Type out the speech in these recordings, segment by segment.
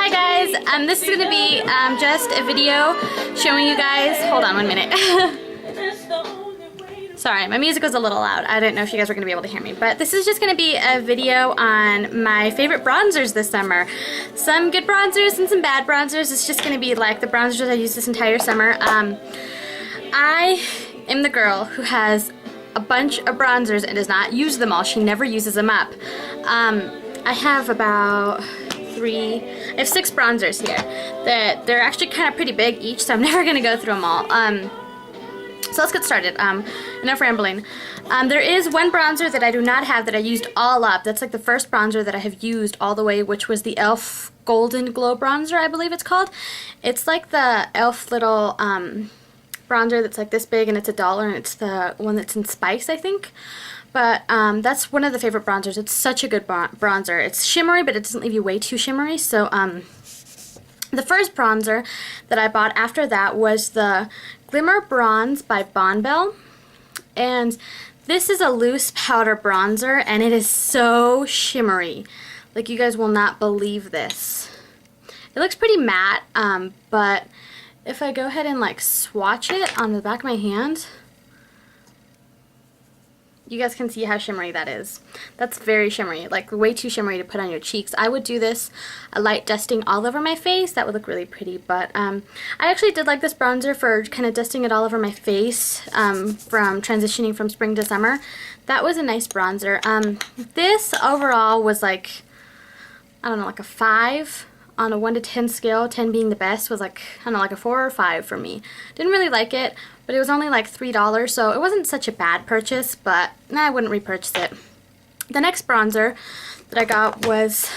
Hi guys, this is going to be just a video showing you guys, hold on 1 minute. Sorry, my music was a little loud. I didn't know if you guys were going to be able to hear me. But this is just going to be a video on my favorite bronzers this summer. Some good bronzers and some bad bronzers. It's just going to be like the bronzers I used this entire summer. I am the girl who has a bunch of bronzers and does not use them all. She never uses them up. I have about I have 6 bronzers here. They're actually kind of pretty big each, so I'm never going to go through them all. So let's get started. Enough rambling. There is one bronzer that I do not have that I used all up. That's like the first bronzer that I have used all the way, which was the e.l.f. Golden Glow Bronzer, I believe it's called. It's like the e.l.f. little bronzer that's like this big and it's $1, and it's the one that's in Spice, I think. But that's one of the favorite bronzers. It's such a good bronzer. It's shimmery, but it doesn't leave you way too shimmery. So the first bronzer that I bought after that was the Glimmer Bronze by Bonbell. And this is a loose powder bronzer, and it is so shimmery. Like, you guys will not believe this. It looks pretty matte, but if I go ahead and like swatch it on the back of my hand, you guys can see how shimmery that is. That's very shimmery, like way too shimmery to put on your cheeks. I would do this a light dusting all over my face. That would look really pretty, but I actually did like this bronzer for kind of dusting it all over my face from transitioning from spring to summer. That was a nice bronzer. This overall was like, I don't know, like a 5 on a 1 to 10 scale, 10 being the best, was like, I don't know, like a 4 or 5 for me. Didn't really like it, but it was only like $3, so it wasn't such a bad purchase, but I wouldn't repurchase it. The next bronzer that I got was,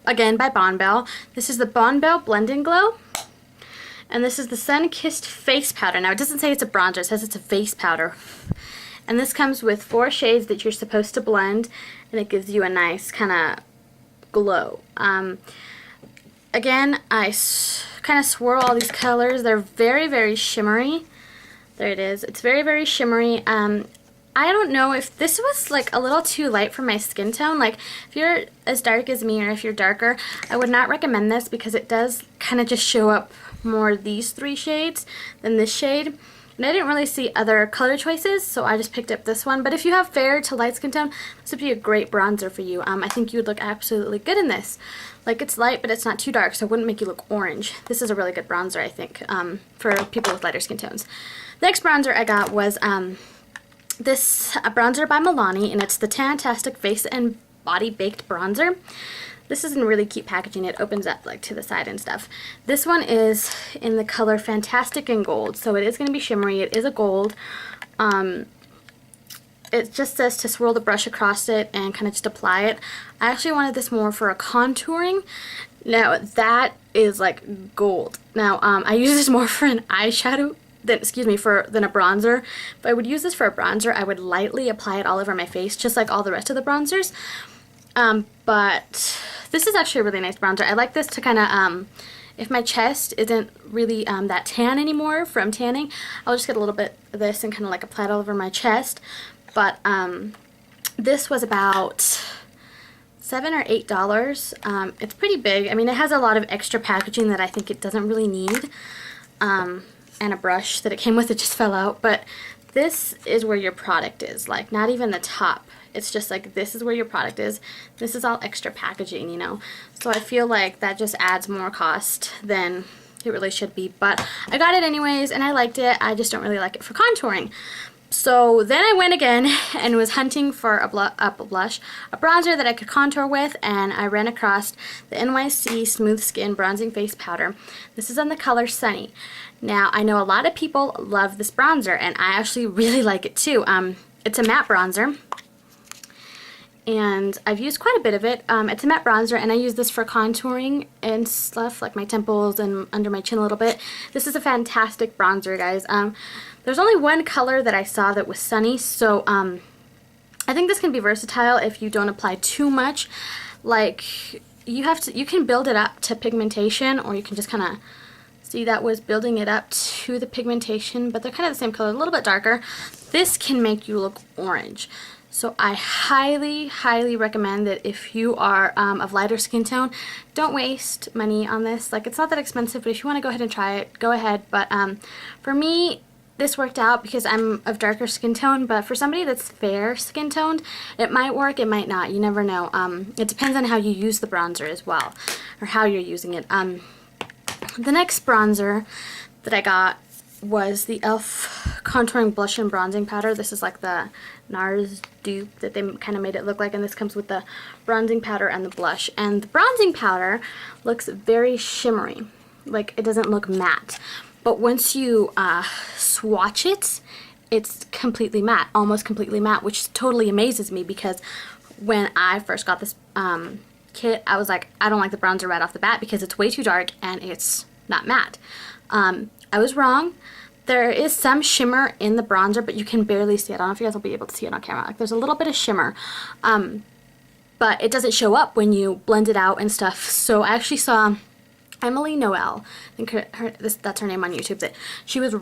again, by Bonbell. This is the Bonbell Blend and Glow, and this is the Sun Kissed Face Powder. Now, it doesn't say it's a bronzer, it says it's a face powder. And this comes with 4 shades that you're supposed to blend, and it gives you a nice kind of glow. Again, I kind of swirl all these colors. They're very, very shimmery. There it is. It's very, very shimmery. I don't know if this was like a little too light for my skin tone. Like, if you're as dark as me or if you're darker, I would not recommend this because it does kind of just show up more these 3 shades than this shade. And I didn't really see other color choices, so I just picked up this one. But if you have fair to light skin tone, this would be a great bronzer for you. I think you would look absolutely good in this. Like, it's light, but it's not too dark, so it wouldn't make you look orange. This is a really good bronzer, I think, for people with lighter skin tones. The next bronzer I got was this bronzer by Milani, and it's the Tantastic Face and Body Baked Bronzer. This is in really cute packaging. It opens up like to the side and stuff. This one is in the color Fantastic and Gold, so it is going to be shimmery. It is a gold. It just says to swirl the brush across it and kind of just apply it. I actually wanted this more for a contouring. Now, that is like gold. Now, I use this more for an eyeshadow than a bronzer. If I would use this for a bronzer, I would lightly apply it all over my face, just like all the rest of the bronzers. But this is actually a really nice bronzer. I like this to kind of, if my chest isn't really that tan anymore from tanning, I'll just get a little bit of this and kind of like apply it all over my chest. But this was about $7 or $8. It's pretty big. I mean, it has a lot of extra packaging that I think it doesn't really need. And a brush that it came with, it just fell out. But this is where your product is, like not even the top. It's just like, this is where your product is. This is all extra packaging, you know. So I feel like that just adds more cost than it really should be. But I got it anyways, and I liked it. I just don't really like it for contouring. So then I went again and was hunting for a bronzer that I could contour with, and I ran across the NYC Smooth Skin Bronzing Face Powder. This is in the color Sunny. Now, I know a lot of people love this bronzer, and I actually really like it too. It's a matte bronzer, and I've used quite a bit of it. It's a matte bronzer, and I use this for contouring and stuff, like my temples and under my chin a little bit. This is a fantastic bronzer, guys. There's only one color that I saw that was Sunny, so I think this can be versatile if you don't apply too much. Like, you can build it up to pigmentation, or you can just kind of see that was building it up to the pigmentation, but they're kind of the same color, a little bit darker. This can make you look orange. So I highly, highly recommend that if you are of lighter skin tone, don't waste money on this. Like, it's not that expensive, but if you want to go ahead and try it, go ahead. But for me, this worked out because I'm of darker skin tone, but for somebody that's fair skin toned, it might work, it might not. You never know. It depends on how you use the bronzer as well, or how you're using it. The next bronzer that I got was the e.l.f. Contouring Blush and Bronzing Powder. This is like the NARS dupe that they kind of made it look like, and this comes with the bronzing powder and the blush. And the bronzing powder looks very shimmery, like it doesn't look matte. But once you swatch it, it's completely matte, almost completely matte, which totally amazes me because when I first got this kit, I was like, I don't like the bronzer right off the bat because it's way too dark and it's not matte. I was wrong. There is some shimmer in the bronzer, but you can barely see it. I don't know if you guys will be able to see it on camera. Like, there's a little bit of shimmer, but it doesn't show up when you blend it out and stuff. So I actually saw Emily Noel, I think that's her name on YouTube, that she was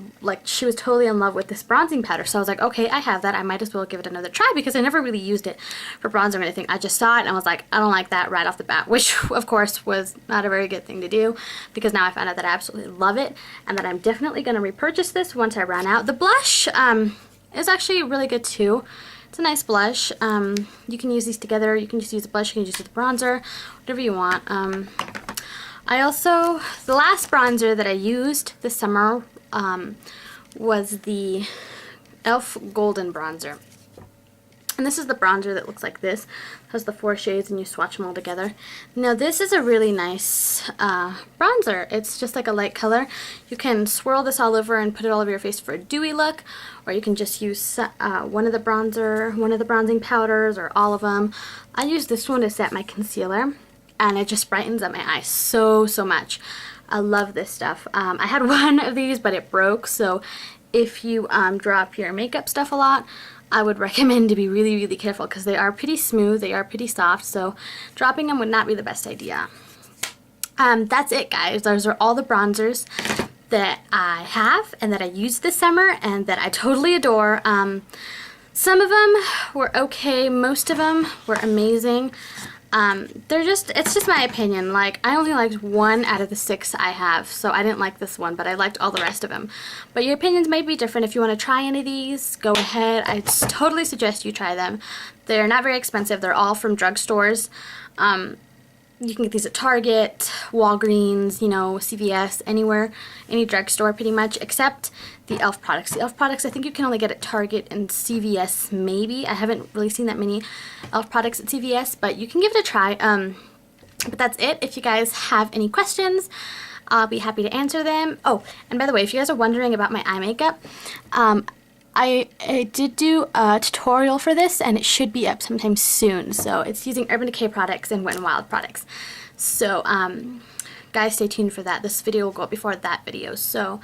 totally in love with this bronzing powder. So I was like, okay, I have that, I might as well give it another try, because I never really used it for bronzer or anything. I just saw it and I was like, I don't like that right off the bat, which of course was not a very good thing to do, because now I found out that I absolutely love it and that I'm definitely going to repurchase this once I run out. The blush is actually really good too. It's a nice blush. You can use these together. You can just use the blush, you can just use the bronzer, whatever you want. The last bronzer that I used this summer was the e.l.f. Golden Bronzer. And this is the bronzer that looks like this. It has the 4 shades and you swatch them all together. Now this is a really nice bronzer. It's just like a light color. You can swirl this all over and put it all over your face for a dewy look, or you can just use one of the bronzing powders, or all of them. I use this one to set my concealer, and it just brightens up my eyes so much. I love this stuff. I had one of these, but it broke, so if you drop your makeup stuff a lot, I would recommend to be really careful, because they are pretty smooth, they are pretty soft, so dropping them would not be the best idea. That's it, guys. Those are all the bronzers that I have and that I used this summer and that I totally adore. Some of them were okay, most of them were amazing. It's just my opinion. Like, I only liked 1 out of the 6 I have, so I didn't like this one, but I liked all the rest of them. But your opinions may be different. If you want to try any of these, go ahead. I totally suggest you try them. They're not very expensive. They're all from drugstores. You can get these at Target, Walgreens, you know, CVS, anywhere, any drugstore pretty much, except the e.l.f. products. The e.l.f. products I think you can only get at Target and CVS maybe. I haven't really seen that many e.l.f. products at CVS, but you can give it a try. But that's it. If you guys have any questions, I'll be happy to answer them. Oh, and by the way, if you guys are wondering about my eye makeup, I did do a tutorial for this, and it should be up sometime soon. So it's using Urban Decay products and Wet n Wild products. So guys, stay tuned for that. This video will go up before that video. So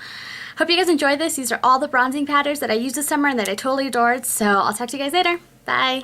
hope you guys enjoyed this. These are all the bronzing powders that I used this summer and that I totally adored. So I'll talk to you guys later. Bye.